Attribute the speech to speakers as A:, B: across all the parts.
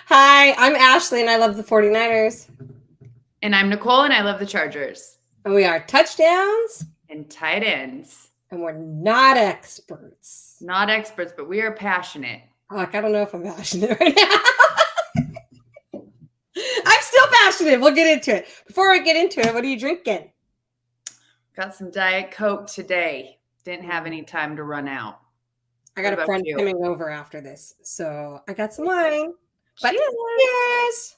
A: Hi, I'm Ashley and I love the 49ers.
B: And I'm Nicole and I love the Chargers.
A: And we are touchdowns
B: And tight ends.
A: and we're not experts.
B: Not experts, but we are passionate.
A: Fuck, I don't know if I'm passionate right now. I'm still passionate. We'll get into it. Before we get into it, what are you drinking?
B: Got some Diet Coke today. Didn't have any time to run out.
A: I got a friend coming over after this, so I got some wine. But cheers!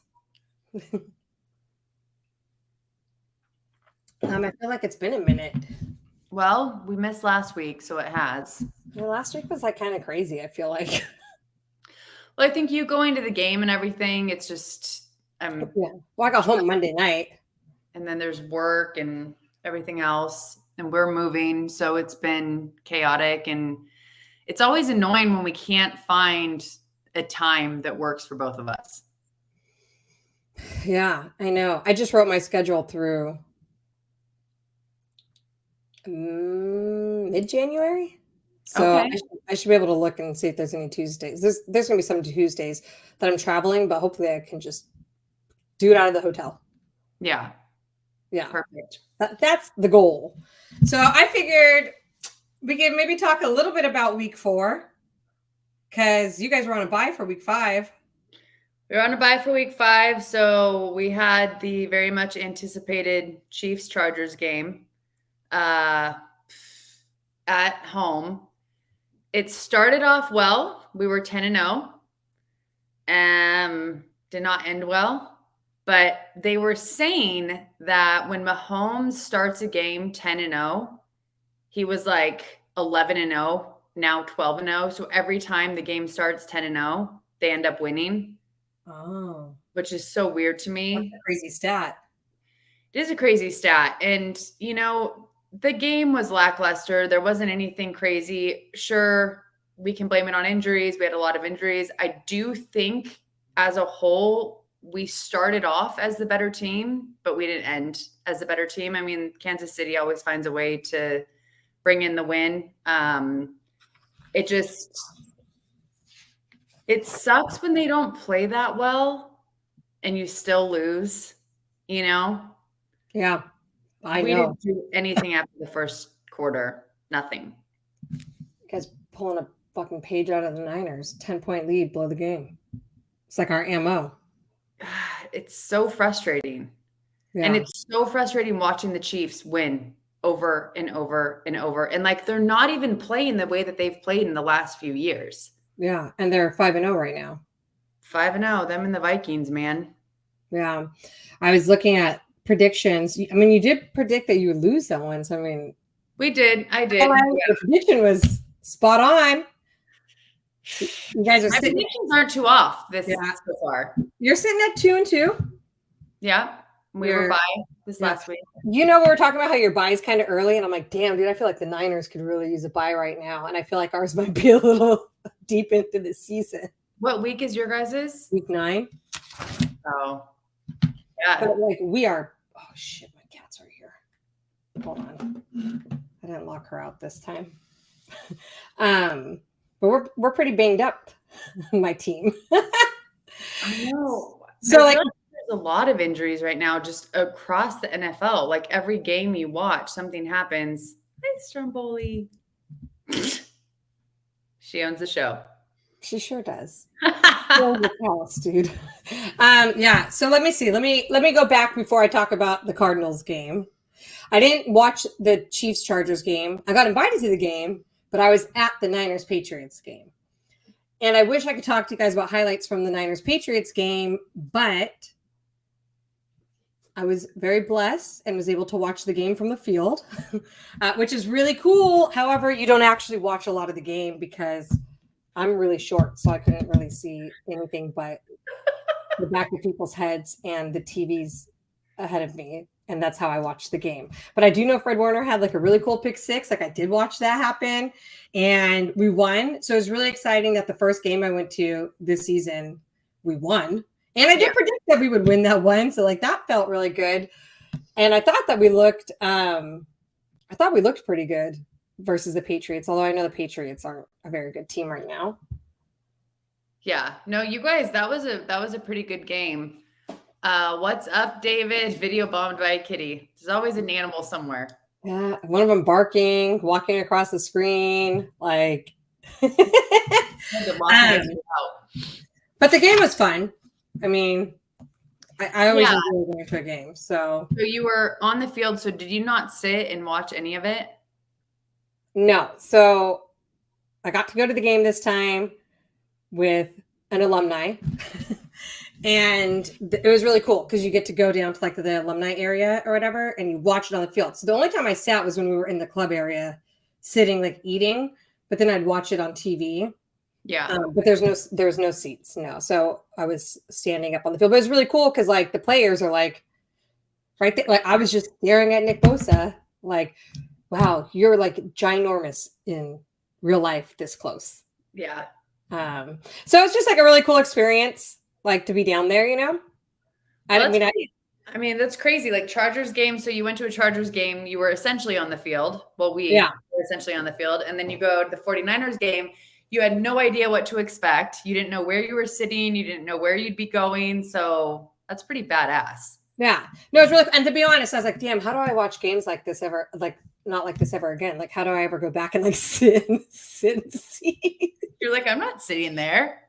A: I feel like it's been a minute.
B: Well, we missed last week, so it has.
A: Well, last week was like kind of crazy, I feel like.
B: Well, I think you going to the game and everything, it's just
A: yeah. Well, I got home Monday night.
B: And then there's work and everything else. And we're moving, so it's been chaotic. And it's always annoying when we can't find a time that works for both of us.
A: Yeah, I know. I just wrote my schedule through mid-January. So okay. I should be able to look and see if there's any Tuesdays. There's going to be some Tuesdays that I'm traveling, but hopefully I can just do it out of the hotel.
B: Yeah.
A: Yeah.
B: Perfect.
A: That's the goal. So I figured we could maybe talk a little bit about week 4 because you guys were on a bye for week 5.
B: We were on a bye for week 5, so we had the very much anticipated Chiefs-Chargers game at home. It started off well. We were 10-0. Did not end well, but they were saying that when Mahomes starts a game 10-0, he was like 11-0, now 12-0. So every time the game starts 10-0, they end up winning.
A: Oh,
B: which is so weird to me.
A: That's a crazy stat.
B: It is a crazy stat. And, the game was lackluster. There wasn't anything crazy. Sure, we can blame it on injuries. We had a lot of injuries. I do think as a whole, we started off as the better team, but we didn't end as the better team. I mean, Kansas City always finds a way to bring in the win. It sucks when they don't play that well and you still lose,
A: Yeah, I know.
B: We didn't do anything after the first quarter. Nothing.
A: You guys pulling a fucking page out of the Niners. 10-point lead, blow the game. It's like our MO.
B: It's so frustrating. Yeah. And it's so frustrating watching the Chiefs win over and over and over. And like they're not even playing the way that they've played in the last few years.
A: Yeah, and they're 5-0 right now.
B: 5-0, them and the Vikings, man.
A: Yeah. I was looking at predictions. I mean, you did predict that you would lose that one. So, I mean.
B: We did. I did.
A: The prediction was spot on. You guys are
B: My predictions aren't too off so far.
A: You're sitting at 2-2.
B: Yeah. We were bye this last week.
A: We were talking about how your bye is kind of early. And I'm like, damn, dude, I feel like the Niners could really use a bye right now. And I feel like ours might be a little deep into the season.
B: What week is your guys's?
A: Week 9.
B: Oh. Yeah.
A: But like we are, oh shit, my cat's right here. Hold on. I didn't lock her out this time. But we're pretty banged up, my team.
B: I know.
A: So like
B: there's a lot of injuries right now just across the NFL. Like every game you watch, something happens. Hey, Stromboli. She owns the show.
A: She sure does. House, dude. Yeah. So let me see. Let me go back before I talk about the Cardinals game. I didn't watch the Chiefs Chargers game. I got invited to the game, but I was at the Niners Patriots game. And I wish I could talk to you guys about highlights from the Niners Patriots game, but I was very blessed and was able to watch the game from the field, which is really cool. However, you don't actually watch a lot of the game because I'm really short, so I couldn't really see anything but the back of people's heads and the TVs ahead of me. And that's how I watched the game. But I do know Fred Warner had like a really cool pick 6. Like I did watch that happen and we won. So it was really exciting that the first game I went to this season, we won. And I did predict that we would win that one. So like that felt really good. And I thought that we looked pretty good versus the Patriots. Although I know the Patriots aren't a very good team right now.
B: Yeah. No, you guys, that was a pretty good game. What's up, David? Video bombed by a kitty. There's always an animal somewhere.
A: Yeah, one of them barking, walking across the screen, like.
B: Had to lock you
A: um,
B: guys out.
A: but the game was fun. I mean, I always
B: Yeah.
A: enjoy going to a game. So
B: So you were on the field. So did you not sit and watch any of it?
A: no, so I got to go to the game this time with an alumni. And it was really cool because you get to go down to like the alumni area or whatever, and you watch it on the field. So the only time I sat was when we were in the club area, sitting like eating. But then I'd watch it on TV.
B: Yeah.
A: But there's no seats, no. So I was standing up on the field. But it was really cool because like the players are like right there. Like I was just staring at Nick Bosa, like, wow, you're like ginormous in real life, this close.
B: Yeah.
A: So it's just like a really cool experience, like to be down there, you know.
B: Well, I mean, that's crazy. Like Chargers game. So you went to a Chargers game. You were essentially on the field. Well, we were essentially on the field. And then you go to the 49ers game. You had no idea what to expect. You didn't know where you were sitting. You didn't know where you'd be going. So that's pretty badass.
A: Yeah. No, it's really, and to be honest, I was like, damn, how do I watch games like this ever? Like, not like this ever again. Like, how do I ever go back and like sit and see?
B: You're like, I'm not sitting there.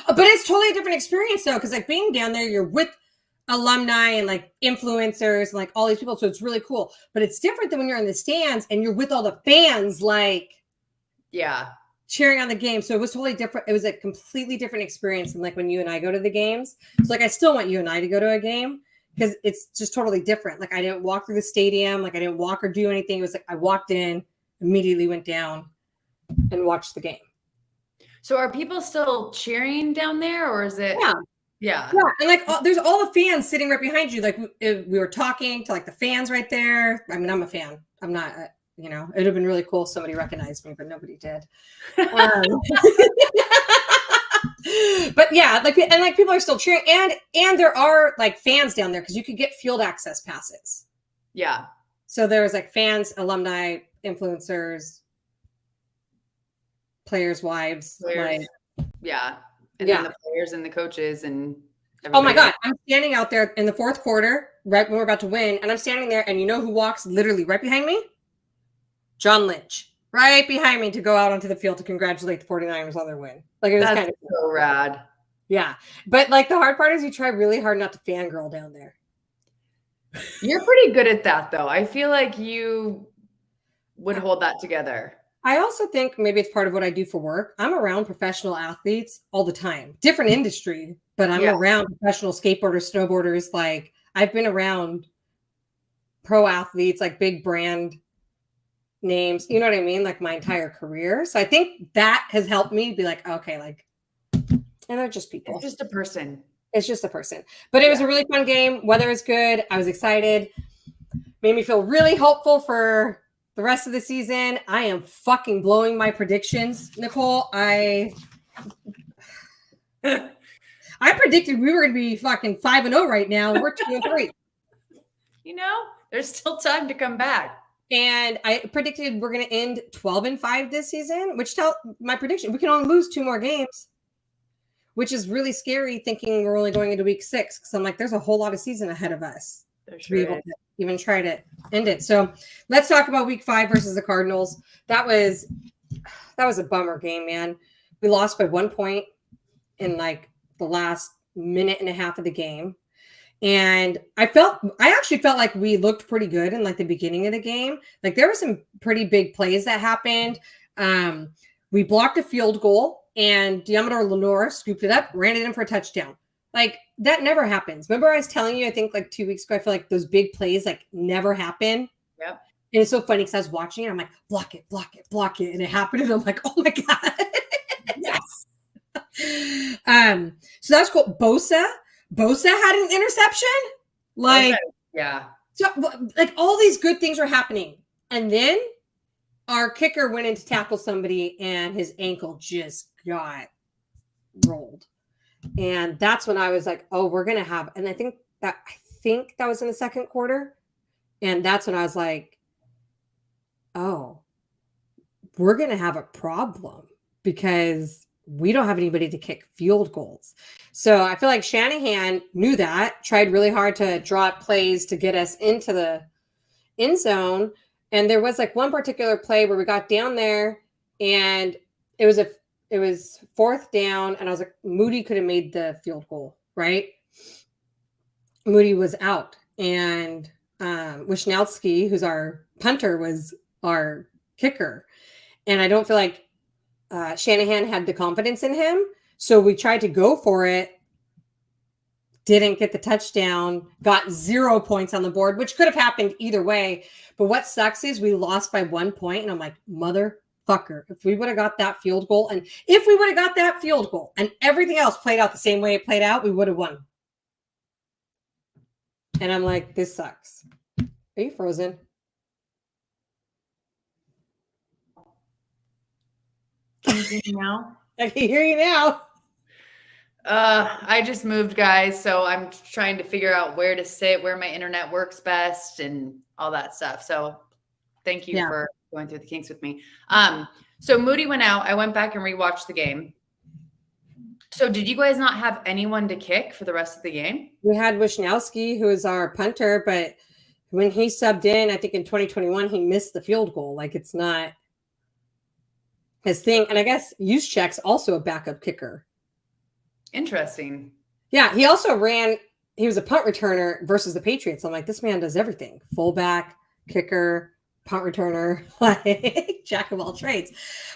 A: But it's totally a different experience though, because like being down there, you're with alumni and like influencers and like all these people. So it's really cool. But it's different than when you're in the stands and you're with all the fans, like cheering on the game. So it was totally different. It was a completely different experience than like when you and I go to the games. So like I still want you and I to go to a game because it's just totally different. Like I didn't walk through the stadium, like I didn't walk or do anything. It was like I walked in, immediately went down and watched the game.
B: So are people still cheering down there, or is it? Yeah.
A: And like there's all the fans sitting right behind you. Like we were talking to like the fans right there. I mean, I'm a fan. I'm not, you know, it'd have been really cool if somebody recognized me, but nobody did. But yeah, like and like people are still cheering, and there are like fans down there because you could get field access passes.
B: Yeah.
A: So there's like fans, alumni, influencers, players' wives, like
B: and then the players and the coaches and everybody.
A: Oh my God, I'm standing out there in the fourth quarter, right when we're about to win, and I'm standing there, and you know who walks literally right behind me? John Lynch, right behind me to go out onto the field to congratulate the 49ers on their win. Like it was kind of
B: so rad.
A: Yeah, but like the hard part is you try really hard not to fangirl down there.
B: You're pretty good at that, though. I feel like you would hold that together.
A: I also think maybe it's part of what I do for work. I'm around professional athletes all the time, different industry, but I'm around professional skateboarders, snowboarders. Like I've been around pro athletes, like big brand names, you know what I mean? Like my entire career. So I think that has helped me be like, okay, like, and they're just people.
B: It's just a person.
A: It's just a person. But it was a really fun game. Weather is good. I was excited. Made me feel really hopeful for the rest of the season. I am fucking blowing my predictions, Nicole. I predicted we were going to be fucking 5-0 right now. We're 2-3.
B: You know, there's still time to come back.
A: And I predicted we're going to end 12-5 this season, which tell my prediction. We can only lose 2 more games, which is really scary thinking we're only going into week 6. Because I'm like, there's a whole lot of season ahead of us to be able to even try to end it. So let's talk about week 5 versus the Cardinals. That was a bummer game, man. We lost by 1 point in like the last minute and a half of the game. And I actually felt like we looked pretty good in like the beginning of the game. Like there were some pretty big plays that happened. We blocked a field goal and Diamador Lenore scooped it up, ran it in for a touchdown. Like that never happens. Remember I was telling you, I think like 2 weeks ago, I feel like those big plays like never happen.
B: Yep.
A: And it's so funny because I was watching it. I'm like, block it, block it, block it. And it happened. And I'm like, oh my God.
B: Yes.
A: So that's cool. Bosa had an interception. Like, so like all these good things were happening. And then our kicker went in to tackle somebody and his ankle just got rolled. And that's when I was like, oh, we're going to have, and I think that was in the second quarter. And that's when I was like, oh, we're going to have a problem because we don't have anybody to kick field goals. So I feel like Shanahan knew that, tried really hard to draw up plays to get us into the end zone. And there was like one particular play where we got down there and it was fourth down. And I was like, Moody could have made the field goal, right? Moody was out. And Wishnowski, who's our punter, was our kicker. And I don't feel like Shanahan had the confidence in him. So we tried to go for it, didn't get the touchdown, got 0 points on the board, which could have happened either way. But what sucks is we lost by 1 point. And I'm like, motherfucker, if we would have got that field goal and everything else played out the same way it played out, we would have won. And I'm like, this sucks. Are you frozen?
B: Can you hear me now?
A: I can hear you now.
B: I just moved, guys, so I'm trying to figure out where to sit, where my internet works best, and all that stuff. So thank you for going through the kinks with me. So Moody went out. I went back and rewatched the game. So did you guys not have anyone to kick for the rest of the game?
A: We had Wishnowski, who is our punter, but when he subbed in, I think in 2021, he missed the field goal. Like, it's not his thing. And I guess Juszczyk's also a backup kicker.
B: Interesting.
A: Yeah, he also he was a punt returner versus the Patriots. I'm like, this man does everything. Fullback, kicker, punt returner, like jack of all trades.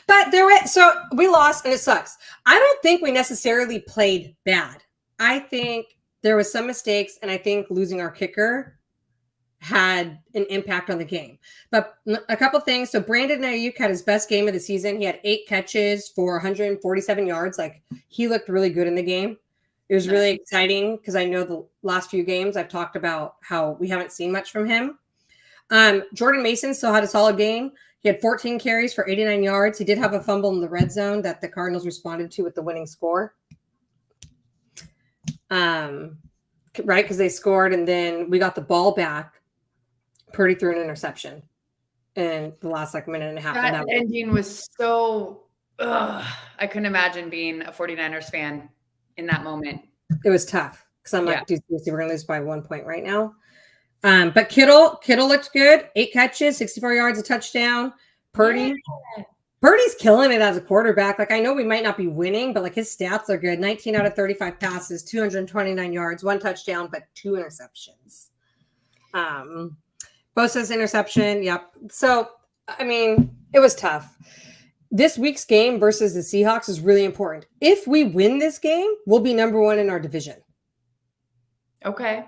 A: But so we lost and it sucks. I don't think we necessarily played bad. I think there was some mistakes, and I think losing our kicker had an impact on the game. But a couple things. So Brandon Ayuk had his best game of the season. He had 8 catches for 147 yards. Like, he looked really good in the game. It was really exciting because I know the last few games I've talked about how we haven't seen much from him. Jordan Mason still had a solid game. He had 14 carries for 89 yards. He did have a fumble in the red zone that the Cardinals responded to with the winning score. Right, because they scored and then we got the ball back. Purdy threw an interception in the last minute and a half.
B: That ending was so I couldn't imagine being a 49ers fan in that moment.
A: It was tough because I'm like, dude, we're gonna lose by 1 point right now. But Kittle looked good. 8 catches, 64 yards, a touchdown. Purdy's killing it as a quarterback. Like, I know we might not be winning, but like, his stats are good. 19 out of 35 passes, 229 yards, 1 touchdown, but 2 interceptions. Bosa's interception. Yep. So, I mean, it was tough. This week's game versus the Seahawks is really important. If we win this game, we'll be number 1 in our division.
B: Okay.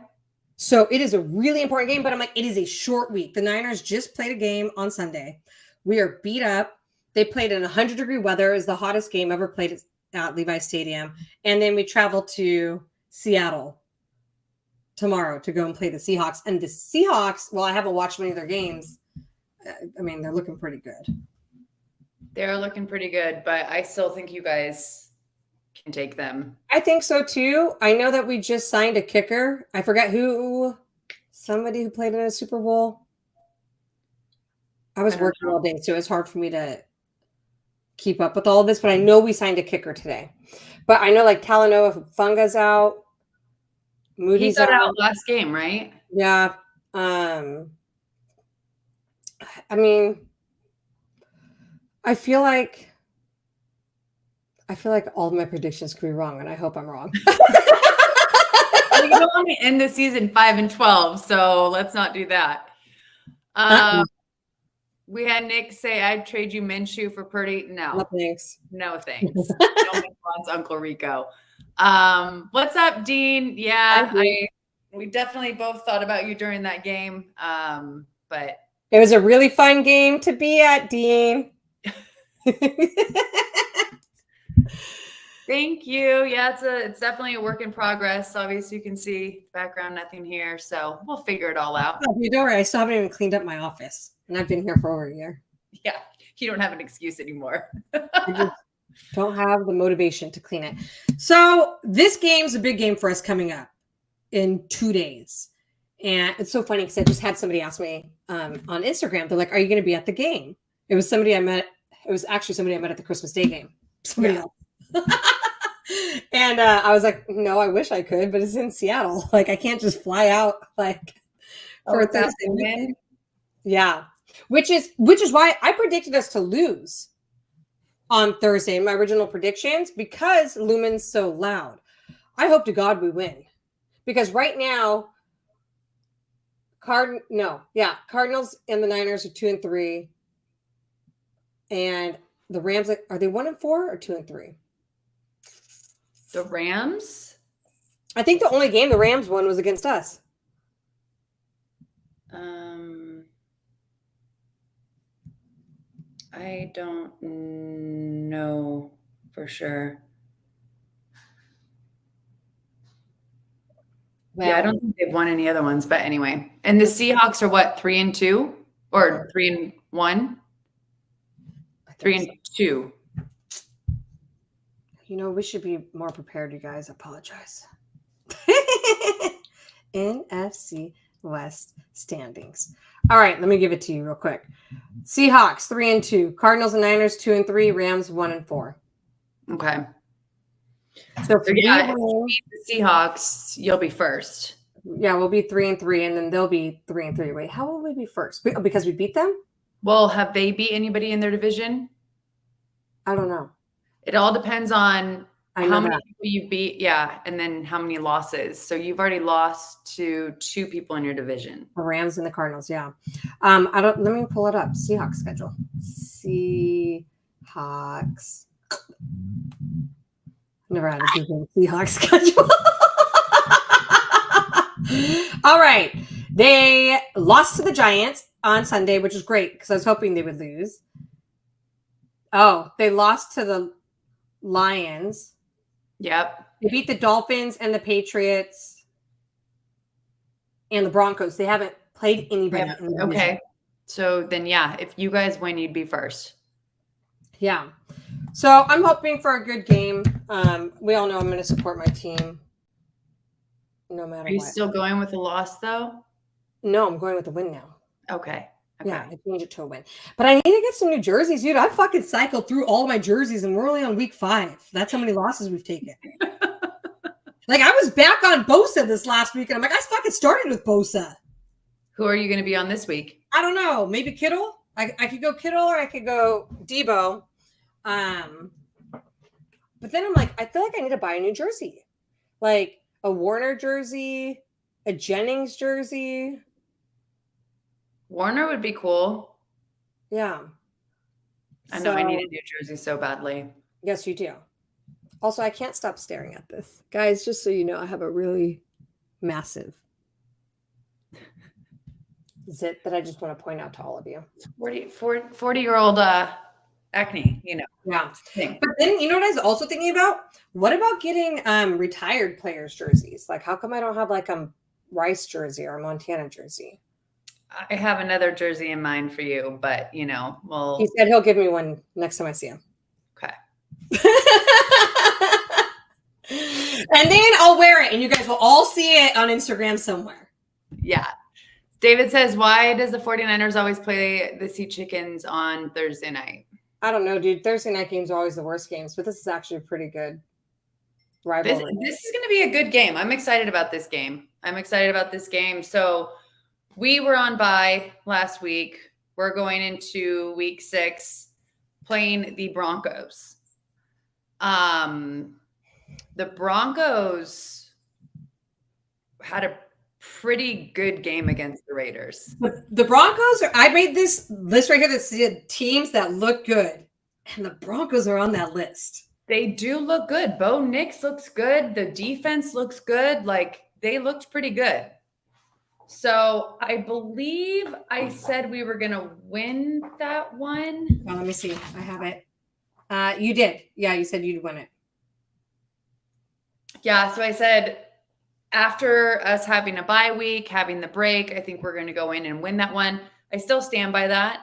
A: So it is a really important game, but I'm like, it is a short week. The Niners just played a game on Sunday. We are beat up. They played in 100-degree weather. It was the hottest game ever played at Levi Stadium. And then we travel to Seattle tomorrow to go and play the Seahawks. And the Seahawks, well, I haven't watched many of their games. I mean, they're looking pretty good.
B: They're looking pretty good, but I still think you guys can take them.
A: I think so too. I know that we just signed a kicker. I forget who, somebody who played in a Super Bowl. I was working all day, so it was hard for me to keep up with all of this, but I know we signed a kicker today. But I know like Talanoa Funga's out. Moody's
B: out last game, right?
A: Yeah. I mean, I feel like all of my predictions could be wrong, and I hope I'm wrong.
B: We can only end the season 5-12, so let's not do that. We had Nick say, "I'd trade you Minshew for Purdy." No thanks. No thanks. No wants Uncle Rico. What's up, Dean? Yeah, we definitely both thought about you during that game. But
A: it was a really fun game to be at, Dean.
B: Thank you. Yeah, it's definitely a work in progress. Obviously, you can see background, nothing here, so we'll figure it all out.
A: Oh, don't worry, I still haven't even cleaned up my office, and I've been here for over a year.
B: Yeah, you don't have an excuse anymore.
A: I just don't have the motivation to clean it. So this game's a big game for us coming up in 2 days. And it's so funny because I just had somebody ask me on Instagram. They're like, "Are you going to be at the game?" It was somebody I met. It was actually somebody I met at the Christmas Day game. Somebody else. And I was like, no, I wish I could, but it's in Seattle. Like, I can't just fly out like for a
B: it's
A: Thursday
B: afternoon.
A: weekend. Yeah, which is why I predicted us to lose on Thursday in my original predictions because Lumen's so loud. I hope to God we win because right now, Cardinals and the Niners are 2-3, and the Rams are they 1-4 or 2-3?
B: The Rams?
A: I think the only game the Rams won was against us.
B: I don't know for sure. Yeah, I don't think they've won any other ones, but anyway. And the Seahawks are what, 3-2 or 3-1? 3-2.
A: You know, we should be more prepared, you guys. I apologize. NFC West standings. All right, let me give it to you real quick. Seahawks 3-2, Cardinals and Niners 2-3, Rams 1-4.
B: Okay.
A: So
B: yeah, if you beat the Seahawks, you'll be first.
A: Yeah, we'll be 3-3, and then they'll be 3-3. Wait, how will we be first? Because we beat them?
B: Well, have they beat anybody in their division?
A: I don't know.
B: It all depends on how many people you beat, yeah, and then how many losses. So you've already lost to 2 people in your division.
A: The Rams and the Cardinals, yeah. Let me pull it up. Seahawks schedule. Seahawks. Never had a Google Seahawks schedule. All right. They lost to the Giants on Sunday, which is great because I was hoping they would lose. Oh, they lost to the Lions.
B: Yep.
A: They beat the Dolphins and the Patriots and the Broncos. They haven't played anybody.
B: Yeah. Okay. So then, yeah, if you guys win, you'd be first.
A: Yeah. So I'm hoping for a good game. We all know I'm going to support my team no matter what.
B: Are you still going with a loss, though?
A: No, I'm going with a win now.
B: Okay.
A: Yeah, I changed it to a win. But I need to get some new jerseys, dude. I fucking cycled through all my jerseys, and we're only on week 5. That's how many losses we've taken. Like, I was back on Bosa this last week, and I'm like, I fucking started with Bosa.
B: Who are you going to be on this week?
A: I don't know. Maybe Kittle? I could go Kittle or I could go Debo. But then I'm like, I feel like I need to buy a new jersey. Like a Warner jersey, a Jennings jersey.
B: Warner would be cool.
A: Yeah.
B: I know I need a new jersey so badly.
A: Yes, you do. Also, I can't stop staring at this. Guys, just so you know, I have a really massive zit that I just want to point out to all of you.
B: 40-year-old acne, you know.
A: Yeah. But then, you know what I was also thinking about? What about getting retired players' jerseys? Like, how come I don't have like a Rice jersey or a Montana jersey?
B: I have another jersey in mind for you, but, you know, well.
A: He said he'll give me one next time I see him.
B: Okay.
A: And then I'll wear it, and you guys will all see it on Instagram somewhere.
B: Yeah. David says, why does the 49ers always play the Sea Chickens on Thursday night?
A: I don't know, dude. Thursday night games are always the worst games, but this is actually a pretty good rivalry.
B: This is going to be a good game. I'm excited about this game. So we were on bye last week. We're going into week 6 playing the Broncos. The Broncos had a pretty good game against the Raiders.
A: The Broncos I made this list right here that said teams that look good, and the Broncos are on that list.
B: They do look good. Bo Nix looks good. The defense looks good. Like, they looked pretty good. So I believe I said we were going to win that one.
A: Well, let me see. I have it. You did. Yeah, you said you'd win it.
B: Yeah, so I said after us having a bye week, having the break, I think we're going to go in and win that one. I still stand by that.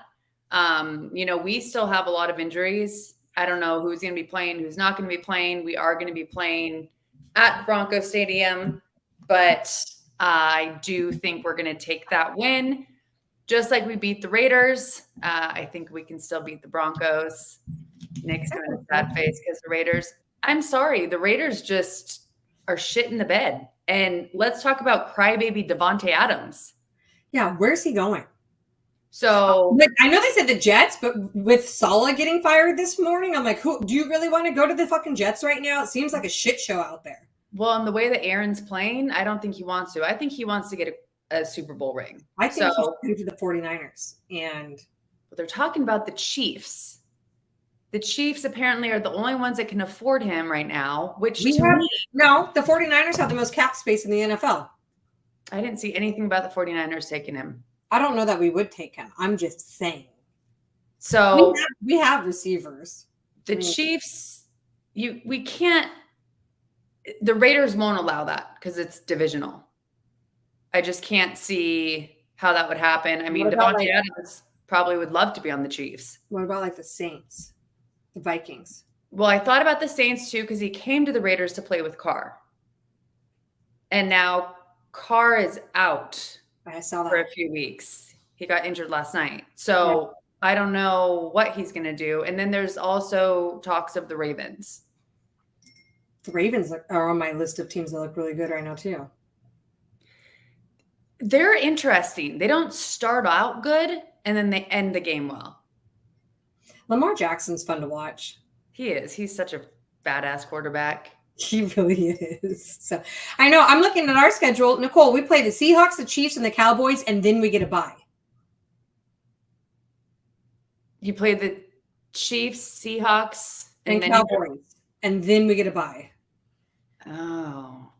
B: You know, we still have a lot of injuries. I don't know who's going to be playing, who's not going to be playing. We are going to be playing at Bronco Stadium, but I do think we're going to take that win. Just like we beat the Raiders, I think we can still beat the Broncos. Nick's doing a sad face because the Raiders I'm sorry. The Raiders just are shit in the bed. And let's talk about crybaby Devontae Adams.
A: Yeah, where's he going?
B: So
A: Like, I know they said the Jets, but with Saleh getting fired this morning, I'm like, who do you really want to go to the fucking Jets right now? It seems like a shit show out there.
B: well, in the way that Aaron's playing, I don't think he wants to. I think he wants to get a Super Bowl ring.
A: I think he should go to the 49ers. And
B: but they're talking about the Chiefs. The Chiefs apparently are the only ones that can afford him right now, which
A: no, the 49ers have the most cap space in the NFL.
B: I didn't see anything about the 49ers taking him.
A: I don't know that we would take him. I'm just saying.
B: So
A: we have receivers.
B: The Chiefs, we can't. The Raiders won't allow that because it's divisional. I just can't see how that would happen. I mean, Devontae Adams probably would love to be on the Chiefs.
A: What about like the Saints, the Vikings?
B: Well, I thought about the Saints too because he came to the Raiders to play with Carr, and now Carr is out.
A: I saw that
B: for a few weeks. He got injured last night, so yeah. I don't know what he's going to do. And then there's also talks of the Ravens.
A: The Ravens are on my list of teams that look really good right now too.
B: They're interesting. They don't start out good, and then they end the game well.
A: Lamar Jackson's fun to watch.
B: He is. He's such a badass quarterback.
A: He really is. So I know I'm looking at our schedule. Nicole, we play the Seahawks, the Chiefs, and the Cowboys, and then we get a bye.
B: You play the Chiefs, Seahawks,
A: and then Cowboys, and then we get a bye.
B: Oh.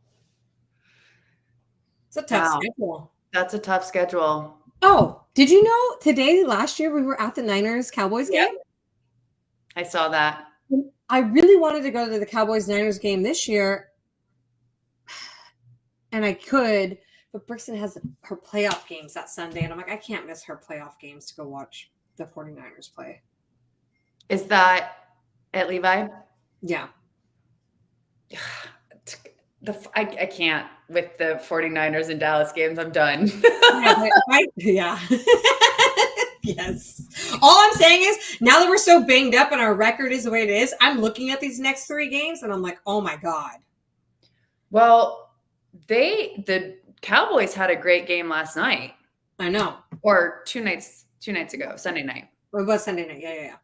A: It's a tough schedule.
B: That's a tough schedule.
A: Oh, did you know last year we were at the Niners-Cowboys game?
B: I saw that.
A: I really wanted to go to the Cowboys-Niners game this year, and I could, but Brixton has her playoff games that Sunday, and I'm like, I can't miss her playoff games to go watch the 49ers play.
B: Is that at Levi?
A: Yeah.
B: I can't with the 49ers and Dallas games. I'm done.
A: Yeah. Yes. All I'm saying is now that we're so banged up and our record is the way it is, I'm looking at these next 3 games and I'm like, oh my God.
B: Well, the Cowboys had a great game last night.
A: I know.
B: Or two nights ago, Sunday night.
A: It was Sunday night. Yeah.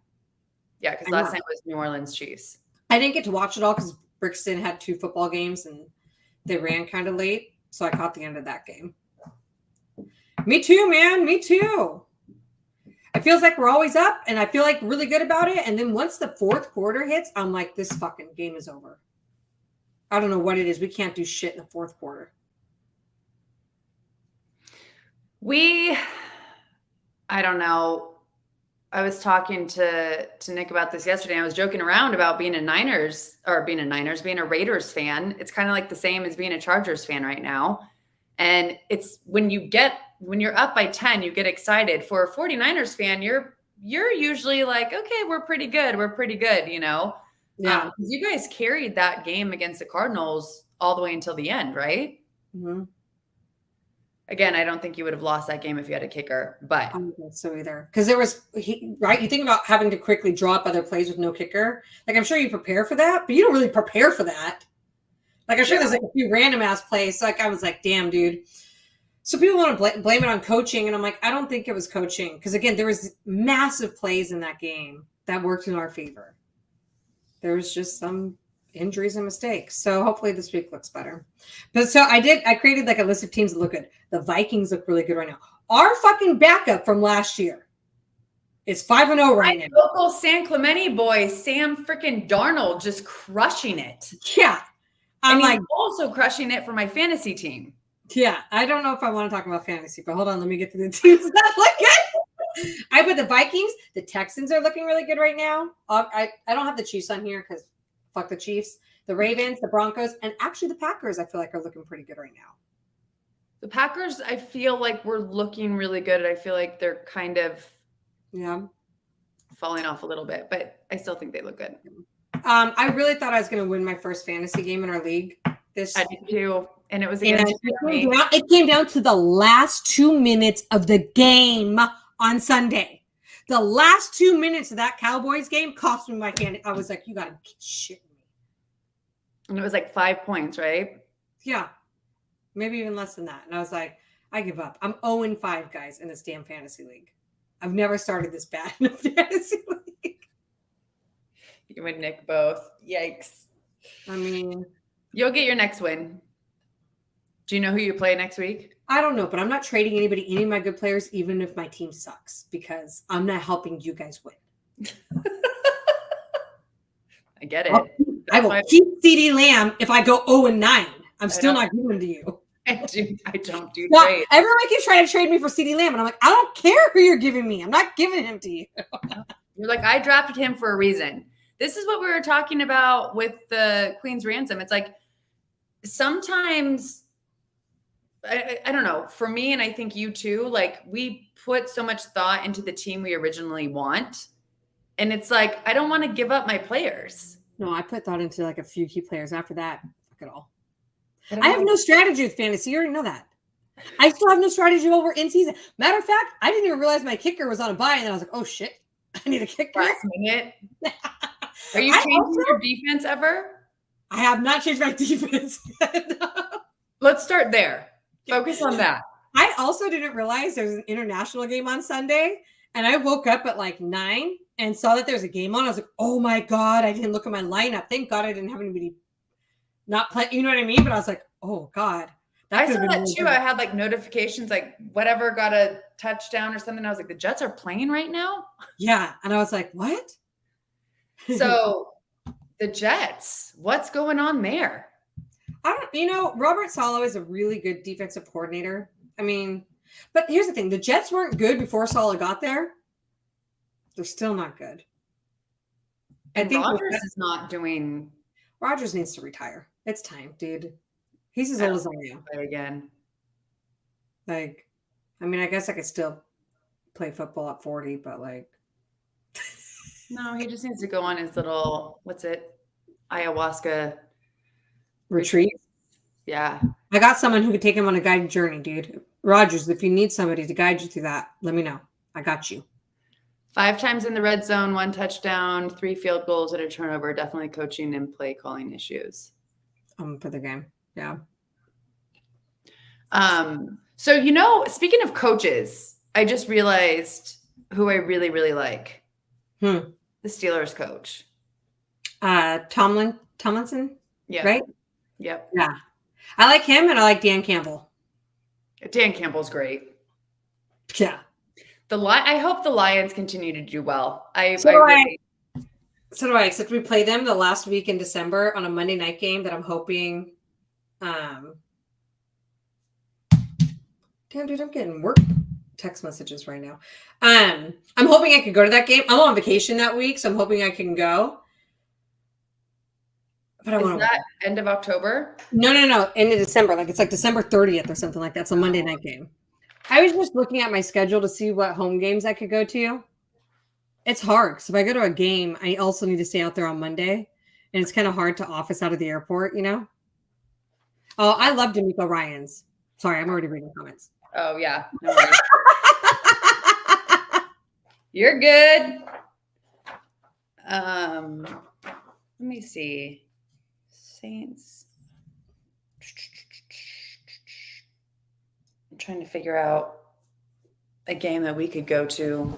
B: Yeah, because last night was New Orleans Chiefs.
A: I didn't get to watch it all because Brixton had 2 football games and they ran kind of late. So I caught the end of that game. Me too, man. Me too. It feels like we're always up and I feel like really good about it. And then once the 4th quarter hits, I'm like, this fucking game is over. I don't know what it is. We can't do shit in the 4th quarter.
B: I don't know. I was talking to Nick about this yesterday. I was joking around about being a Raiders fan. It's kind of like the same as being a Chargers fan right now. And it's when you're up by 10, you get excited. For a 49ers fan, you're usually like, okay, we're pretty good, you know?
A: Yeah.
B: Because you guys carried that game against the Cardinals all the way until the end, right?
A: Mm-hmm.
B: Again, I don't think you would have lost that game if you had a kicker, but
A: I don't think so either. Because right? You think about having to quickly draw up other plays with no kicker. Like, I'm sure you prepare for that, but you don't really prepare for that. Like, I'm sure there's like a few random ass plays. So like, I was like, damn, dude. So people want to blame it on coaching. And I'm like, I don't think it was coaching. Because again, there was massive plays in that game that worked in our favor. There was just some injuries and mistakes. So hopefully this week looks better. But so I created like a list of teams that look good. The Vikings look really good right now. Our fucking backup from last year is 5-0 right now.
B: Local San Clemente boy, Sam freaking Darnold, just crushing it.
A: Yeah. I'm like
B: also crushing it for my fantasy team.
A: Yeah. I don't know if I want to talk about fantasy, but hold on. Let me get to the teams that look good. I put the Vikings. The Texans are looking really good right now. I don't have the Chiefs on here because fuck the Chiefs. The Ravens, the Broncos, and actually the Packers I feel like are looking pretty good right now.
B: The Packers, I feel like we're looking really good. I feel like they're kind of falling off a little bit, but I still think they look good.
A: I really thought I was going to win my first fantasy game in our league.
B: I did too, and it was against
A: it came down to the last 2 minutes of the game on Sunday. The last 2 minutes of that Cowboys game cost me my fantasy. I was like, you got to shit me.
B: And it was like 5 points, right?
A: Yeah, maybe even less than that. And I was like, I give up. I'm 0-5, guys, in this damn fantasy league. I've never started this bad in a fantasy league.
B: You and Nick both. Yikes.
A: I mean,
B: You'll get your next win. Do you know who you play next week?
A: I don't know, but I'm not trading any of my good players, even if my team sucks, because I'm not helping you guys win.
B: I get it.
A: I will keep CD Lamb if I go 0-9. I'm still not giving to you.
B: I don't do
A: No,
B: trades.
A: everyone keeps trying to trade me for CD Lamb, and I'm like, I don't care who you're giving me. I'm not giving him to you.
B: You're like, I drafted him for a reason. This is what we were talking about with the Queen's Ransom. It's like sometimes, I don't know, for me, and I think you too, like we put so much thought into the team we originally want. And it's like, I don't want to give up my players.
A: No, I put thought into like a few key players. After that, fuck it all. I have no strategy with fantasy. You already know that. I still have no strategy over in season. Matter of fact, I didn't even realize my kicker was on a bye, and then I was like, "Oh shit, I need a kicker."
B: Last minute. Are you changing your defense ever?
A: I have not changed my defense yet.
B: Let's start there. Focus on that.
A: I also didn't realize there's an international game on Sunday, and I woke up at like 9 and saw that there's a game on. I was like, "Oh my god!" I didn't look at my lineup. Thank God I didn't have anybody not play. You know what I mean? But I was like, "Oh god."
B: I saw that too. I had like notifications, like whatever got a touchdown or something. I was like, the Jets are playing right now?
A: Yeah. And I was like, what?
B: So the Jets, what's going on there?
A: Robert Saleh is a really good defensive coordinator. I mean, but here's the thing. The Jets weren't good before Saleh got there. They're still not good.
B: And Rodgers is not doing.
A: Rodgers needs to retire. It's time, dude. He's as old as I am.
B: Again.
A: Like, I mean, I guess I could still play football at 40, but like.
B: No, he just needs to go on his little, ayahuasca
A: retreat.
B: Yeah.
A: I got someone who could take him on a guided journey, dude. Rodgers, if you need somebody to guide you through that, let me know. I got you.
B: 5 times in the red zone, 1 touchdown, 3 field goals and a turnover. Definitely coaching and play calling issues.
A: For the game. Yeah.
B: So, speaking of coaches, I just realized who I really, really like. The Steelers coach.
A: Tomlinson?
B: Yeah.
A: Right?
B: Yep.
A: Yeah. I like him and I like Dan Campbell.
B: Dan Campbell's great.
A: Yeah.
B: I hope the Lions continue to do well.
A: So do I, except we play them the last week in December on a Monday night game that I'm hoping. Damn, dude, I'm getting work text messages right now. I'm hoping I could go to that game. I'm on vacation that week, so I'm hoping I can go. But I want
B: that end of October?
A: No. End of December. Like it's like December 30th or something like that. It's a Monday night game. I was just looking at my schedule to see what home games I could go to. It's hard because if I go to a game, I also need to stay out there on Monday. And it's kind of hard to office out of the airport, Oh, I love D'Amico Ryans. Sorry, I'm already reading comments.
B: Oh, yeah. No worries. You're good. Let me see. Saints. I'm trying to figure out a game that we could go to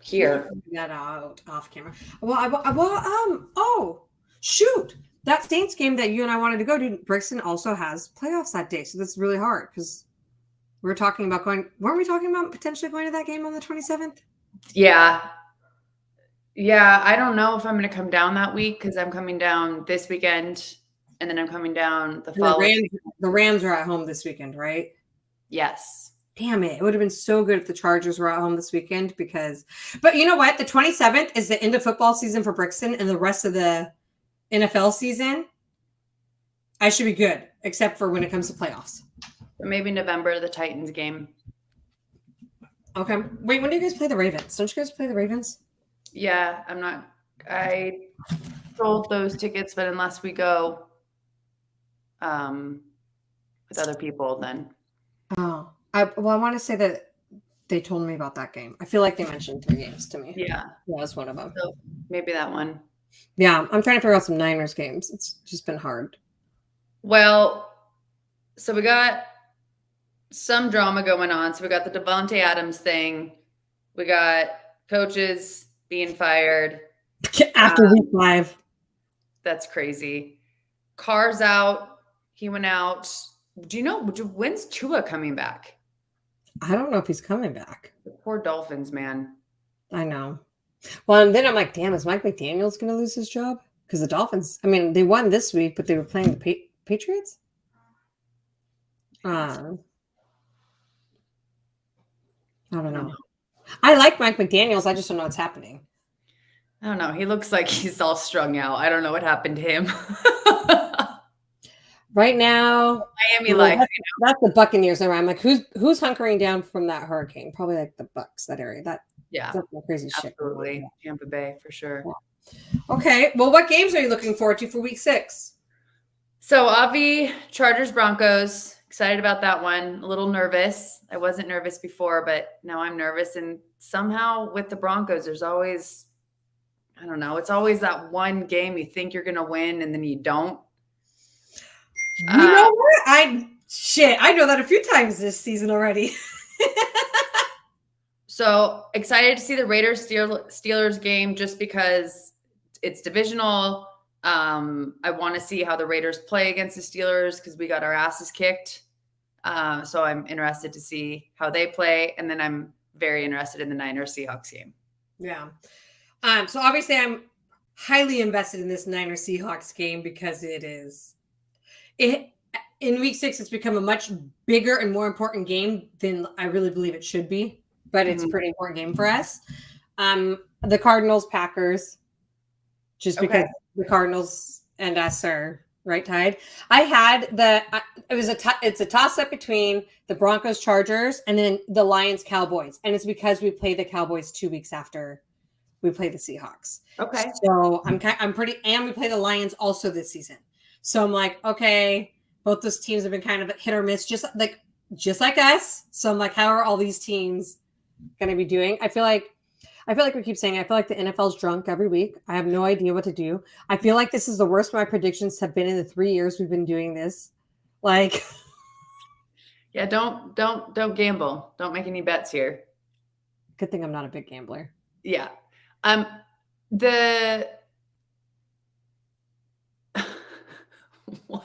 B: here.
A: That out off camera. Oh, shoot. That Saints game that you and I wanted to go to, Brixton also has playoffs that day. So that's really hard because weren't we talking about potentially going to that game on the 27th?
B: Yeah. Yeah. I don't know if I'm going to come down that week because I'm coming down this weekend and then I'm coming down the following.
A: The Rams are at home this weekend, right?
B: Yes.
A: Damn it. It would have been so good if the Chargers were at home this weekend but you know what? The 27th is the end of football season for Brixton and the rest of the NFL season. I should be good, except for when it comes to playoffs.
B: Maybe November, the Titans game.
A: Okay. Wait, when do you guys play the Ravens? Don't you guys play the Ravens?
B: Yeah, I sold those tickets, but unless we go with other people, then.
A: Oh, I want to say that they told me about that game. I feel like they mentioned 3 games to me.
B: Yeah.
A: That was one of them.
B: So maybe that one.
A: Yeah, I'm trying to figure out some Niners games. It's just been hard.
B: Well, so we got some drama going on. So we got the Devontae Adams thing. We got coaches being fired.
A: After week 5.
B: That's crazy. Carr's out. He went out. Do you know when's Tua coming back?
A: I don't know if he's coming back.
B: The poor Dolphins, man.
A: I know. Well, and then I'm like, damn, is Mike McDaniel's going to lose his job? Because the Dolphins, I mean, they won this week, but they were playing the Patriots. I don't know. I like Mike McDaniel's. I just don't know what's happening.
B: I don't know. He looks like he's all strung out. I don't know what happened to him.
A: Right now,
B: Miami life.
A: That's the Buccaneers. I'm like, who's hunkering down from that hurricane? Probably like the Bucks, that area. That's crazy shit.
B: Absolutely. Tampa Bay for sure.
A: Yeah. Okay. Well, what games are you looking forward to for week 6?
B: So Avi, Chargers, Broncos. Excited about that one. A little nervous. I wasn't nervous before, but now I'm nervous. And somehow with the Broncos, there's always, I don't know, it's always that one game you think you're going to win and then you don't.
A: You know what? I know that a few times this season already.
B: So excited to see the Raiders Steelers game just because it's divisional. I want to see how the Raiders play against the Steelers because we got our asses kicked. So I'm interested to see how they play. And then I'm very interested in the Niners Seahawks game.
A: Yeah. So obviously I'm highly invested in this Niners Seahawks game because in week 6, it's become a much bigger and more important game than I really believe it should be, but it's a pretty important game for us. The Cardinals, Packers, just because the Cardinals and us are right tied. I had it's a toss up between the Broncos, Chargers, and then the Lions, Cowboys. And it's because we play the Cowboys 2 weeks after we play the Seahawks.
B: Okay.
A: So and we play the Lions also this season. So I'm like, okay, both those teams have been kind of hit or miss, just like us. So I'm like, how are all these teams going to be doing? I feel like we keep saying, I feel like the NFL's drunk every week. I have no idea what to do. I feel like this is the worst my predictions have been in the 3 years we've been doing this. Like,
B: yeah, don't gamble. Don't make any bets here.
A: Good thing I'm not a big gambler.
B: Yeah. What?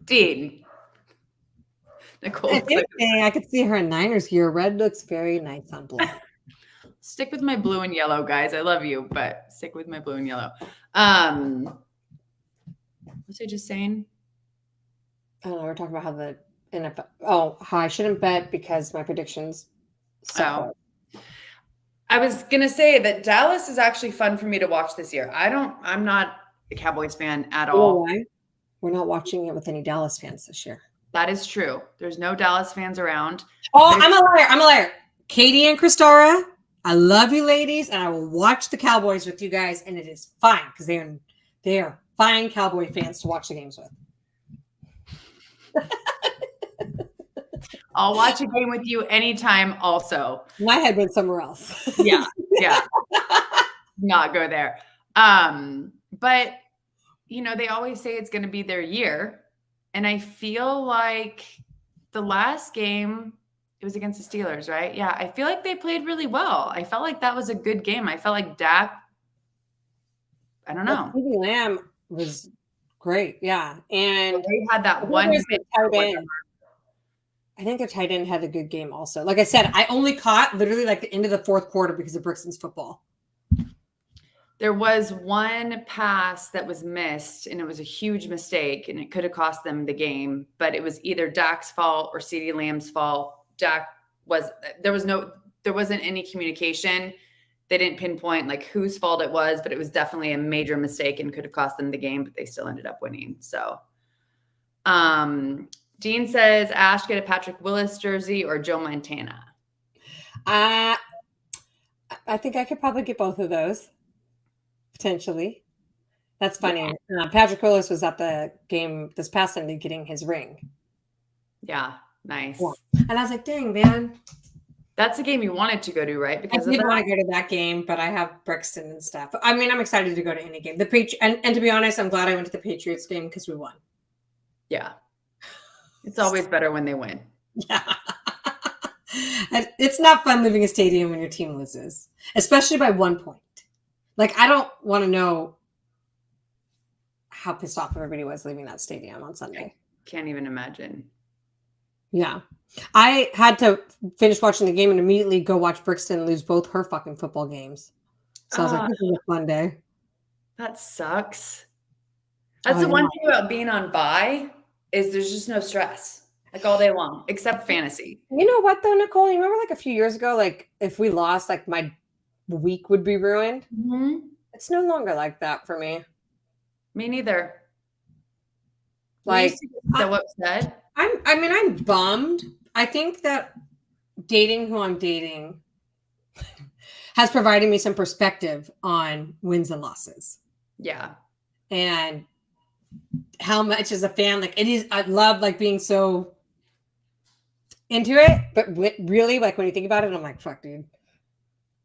B: Dean. Nicole.
A: I could see her in Niners here. Red looks very nice on blue.
B: Stick with my blue and yellow, guys. I love you, but stick with my blue and yellow. What was I just saying?
A: I don't know. We're talking about how the NFL. How I shouldn't bet because my predictions.
B: I was gonna say that Dallas is actually fun for me to watch this year. I'm not a Cowboys fan at all.
A: Why? We're not watching it with any Dallas fans this year.
B: That is true. There's no Dallas fans around.
A: Oh, I'm a liar. Katie and Christora, I love you ladies, and I will watch the Cowboys with you guys, and it is fine because they are fine Cowboy fans to watch the games with.
B: I'll watch a game with you anytime also.
A: My head went somewhere else.
B: Yeah. Not go there. But they always say it's going to be their year. And I feel like the last game, it was against the Steelers, right? Yeah. I feel like they played really well. I felt like that was a good game. I felt like Dak, I don't know.
A: CeeDee Lamb was great. Yeah. And
B: they had that one.
A: I think their tight end had a good game also. Like I said, I only caught literally like the end of the 4th quarter because of Brixton's football.
B: There was one pass that was missed, and it was a huge mistake, and it could have cost them the game, but it was either Dak's fault or CeeDee Lamb's fault. There wasn't any communication. They didn't pinpoint like whose fault it was, but it was definitely a major mistake and could have cost them the game, but they still ended up winning. So, Dean says, Ash, get a Patrick Willis jersey or Joe Montana?
A: I think I could probably get both of those. Potentially. That's funny. Yeah. Patrick Willis was at the game this past Sunday getting his ring.
B: Yeah, nice.
A: Yeah. And I was like, dang, man.
B: That's the game you wanted to go to, right?
A: I
B: Because of
A: did want
B: that?
A: to go to that game, but I have Brixton and stuff. I mean, I'm excited to go to any game. And to be honest, I'm glad I went to the Patriots game because we won.
B: Yeah. It's always better when they win.
A: Yeah. It's not fun leaving a stadium when your team loses, especially by 1 point. Like, I don't want to know how pissed off everybody was leaving that stadium on Sunday.
B: Can't even imagine.
A: Yeah. I had to finish watching the game and immediately go watch Brixton lose both her fucking football games. So I was like, this is a fun day.
B: That sucks. That's the one thing about being on bye is there's just no stress, like all day long, except fantasy.
A: You know what though, Nicole? You remember like a few years ago, like if we lost, like my week would be ruined.
B: Mm-hmm.
A: It's no longer like that for me.
B: Me neither.
A: Like,
B: so upset.
A: I'm bummed. I think that dating who I'm dating has provided me some perspective on wins and losses.
B: Yeah.
A: And how much as a fan, like it is, I love like being so into it, but really like when you think about it, I'm like, fuck, dude,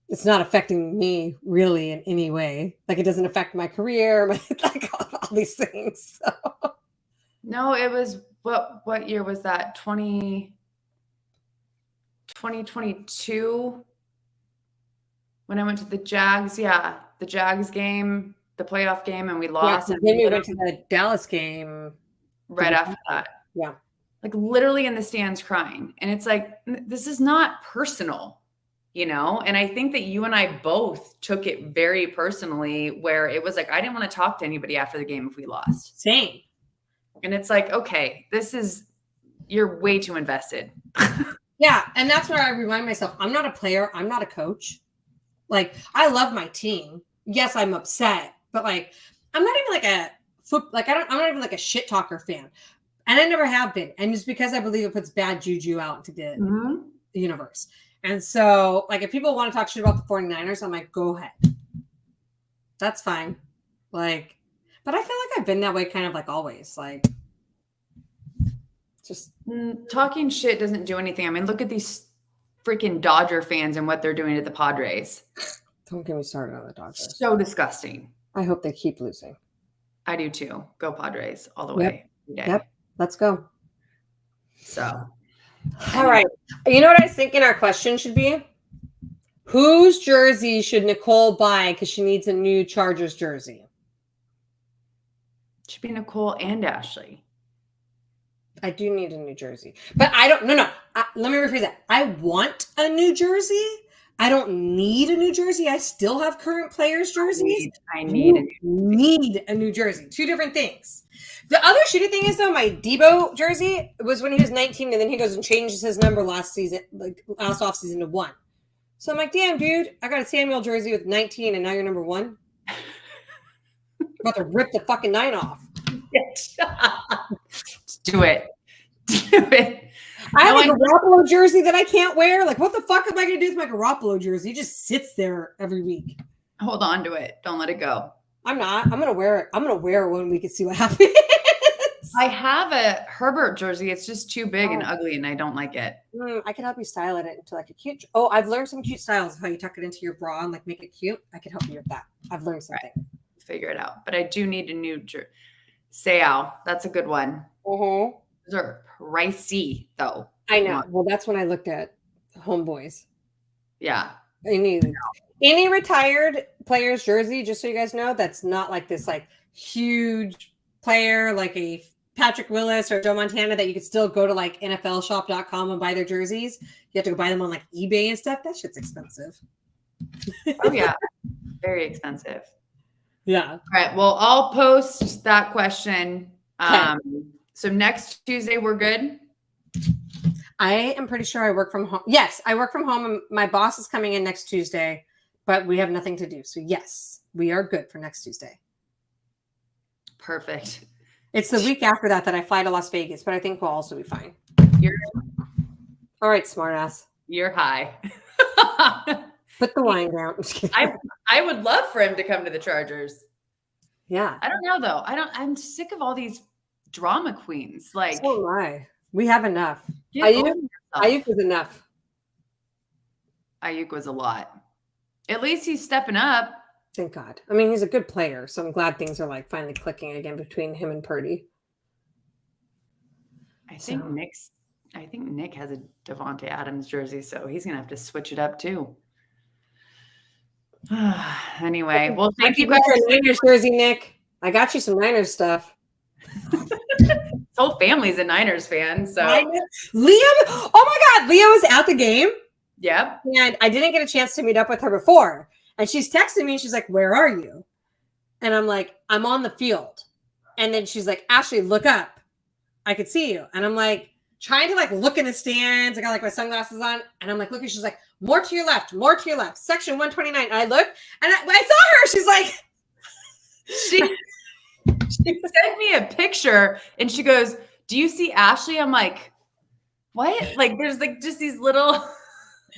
A: it's not affecting me really in any way. Like it doesn't affect my career, like all these things. So.
B: No, it was what year was that? 2022 when I went to the Jags. Yeah, the Jags game, the playoff game, and we lost.
A: Yeah, then we went to the Dallas game
B: right after that.
A: Yeah.
B: Like literally in the stands crying. And it's like, this is not personal, you know? And I think that you and I both took it very personally where it was like, I didn't want to talk to anybody after the game if we lost.
A: Same.
B: And it's like, okay, you're way too invested.
A: Yeah. And that's where I remind myself, I'm not a player. I'm not a coach. Like, I love my team. Yes, I'm upset, but like, I'm not even like I'm not even like a shit talker fan. And I never have been. And it's because I believe it puts bad juju out into the universe. And so, like, if people want to talk shit about the 49ers, I'm like, go ahead. That's fine. Like, but I feel like I've been that way kind of like always. Like, just
B: talking shit doesn't do anything. I mean, look at these freaking Dodger fans and what they're doing to the Padres.
A: Don't get me started on the Dodgers.
B: So disgusting.
A: I hope they keep losing.
B: I do too. Go Padres all the way.
A: Yep. Let's go.
B: So,
A: all right. You know what I was thinking our question should be? Whose jersey should Nicole buy because she needs a new Chargers jersey?
B: It should be Nicole and Ashley.
A: I do need a new jersey. But I don't, no. Let me rephrase that. I want a new jersey. I don't need a new jersey. I still have current players' jerseys.
B: I need
A: a new jersey. Two different things. The other shitty thing is though, my Debo jersey was when he was 19, and then he goes and changes his number last season, like last offseason to 1. So I'm like, damn, dude, I got a Samuel jersey with 19, and now you're number 1. I'm about to rip the fucking 9 off.
B: Just do it. Do it.
A: I have a Garoppolo jersey that I can't wear. Like, what the fuck am I going to do with my Garoppolo jersey? It just sits there every week.
B: Hold on to it. Don't let it go.
A: I'm not. I'm going to wear it. I'm going to wear it 1 week and see what happens.
B: I have a Herbert jersey. It's just too big and ugly, and I don't like it.
A: I can help you style it into like a cute. Oh, I've learned some cute styles of how you tuck it into your bra and like make it cute. I can help you with that. I've learned something.
B: Right. Figure it out. But I do need a new jersey. Sayal. That's a good one.
A: Mm-hmm.
B: Those are pricey, though.
A: I know. Well, that's when I looked at Homeboys.
B: Yeah.
A: Any retired player's jersey, just so you guys know, that's not like this like huge player like a Patrick Willis or Joe Montana that you could still go to like NFLshop.com and buy their jerseys. You have to go buy them on like eBay and stuff. That shit's expensive.
B: Oh, yeah. Very expensive.
A: Yeah.
B: All right. Well, I'll post that question. So next Tuesday, we're good?
A: I am pretty sure I work from home. Yes, I work from home. And my boss is coming in next Tuesday, but we have nothing to do. So yes, we are good for next Tuesday.
B: Perfect.
A: It's the week after that I fly to Las Vegas, but I think we'll also be fine. All right, smartass.
B: You're high.
A: Put the wine down.
B: I would love for him to come to the Chargers.
A: Yeah.
B: I don't know though. I'm sick of all these drama queens. Like,
A: so am I. We have enough. Ayuk is enough.
B: Ayuk was a lot. At least he's stepping up.
A: Thank God. I mean, he's a good player, so I'm glad things are like finally clicking again between him and Purdy.
B: I think Nick has a Devontae Adams jersey, so he's gonna have to switch it up too. Anyway, well, thank you guys.
A: Niners jersey, Nick. I got you some Niners stuff.
B: His whole family's a Niners fan, so
A: Liam. Oh my God, Leah was at the game.
B: Yep.
A: And I didn't get a chance to meet up with her before. And she's texting me and she's like, "Where are you?" And I'm like, "I'm on the field." And then she's like, "Ashley, look up. I could see you." And I'm like, trying to like look in the stands. I got like my sunglasses on. And I'm like, looking. She's like, more to your left. Section 129. And I look and I saw her. She's like,
B: she sent me a picture and she goes, "Do you see Ashley?" I'm like, what? Like there's like just these little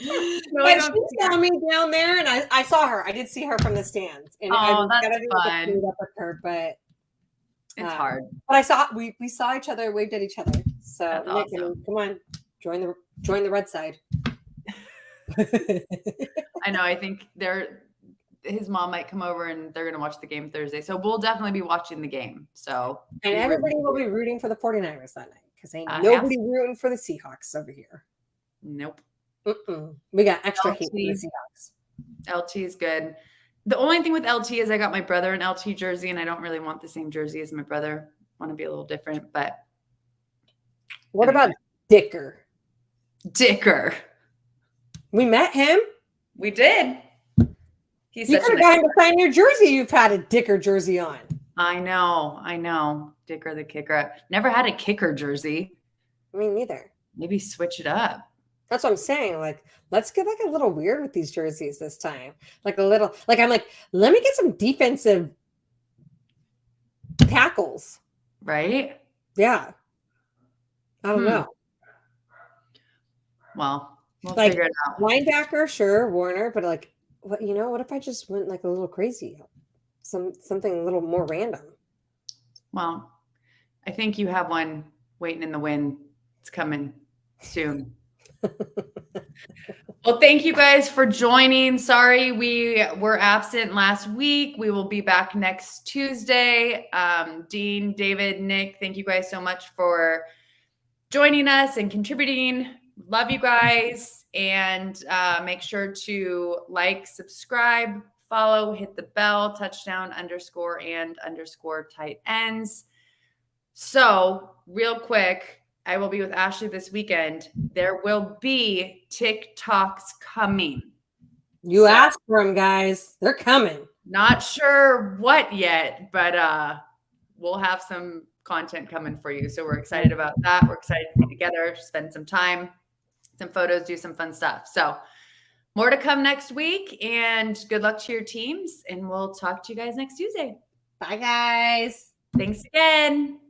A: but she saw me down there and I saw her. I did see her from the stands. And
B: that's
A: I didn't
B: fun.
A: get to meet up with her, but
B: it's hard.
A: But I saw we saw each other, waved at each other. So
B: That's
A: Nick,
B: awesome.
A: I mean, come on, join the red side.
B: I know. I think his mom might come over and they're gonna watch the game Thursday. So we'll definitely be watching the game. So
A: and everybody will be rooting for the 49ers that night because ain't nobody rooting for the Seahawks over here.
B: Nope.
A: We got extra hate for the Seahawks.
B: LT is good. The only thing with LT is I got my brother an LT jersey, and I don't really want the same jersey as my brother. I want to be a little different, but
A: what about Dicker? We met him.
B: We did. He's
A: you could have got him to sign your jersey. You've had a Dicker jersey on.
B: I know. Dicker the kicker. Never had a kicker jersey.
A: Me neither.
B: Maybe switch it up.
A: That's what I'm saying. Like, let's get like a little weird with these jerseys this time. Like a little, like I'm like, let me get some defensive tackles.
B: Right?
A: Yeah. I don't know.
B: Well, we'll
A: like,
B: figure it out.
A: Linebacker, sure, Warner, but like, what what if I just went like a little crazy? Something a little more random.
B: Well, I think you have one waiting in the wind. It's coming soon. Well, thank you guys for joining. Sorry we were absent last week. We will be back next Tuesday. Dean, David, Nick, thank you guys so much for joining us and contributing. Love you guys. And make sure to like, subscribe, follow, hit the bell, touchdown _and_ tight ends. So real quick, I will be with Ashley this weekend. There will be TikToks coming.
A: You asked for them, guys. They're coming.
B: Not sure what yet, but we'll have some content coming for you. So we're excited about that. We're excited to be together, spend some time, some photos, do some fun stuff. So more to come next week, and good luck to your teams. And we'll talk to you guys next Tuesday.
A: Bye, guys.
B: Thanks again.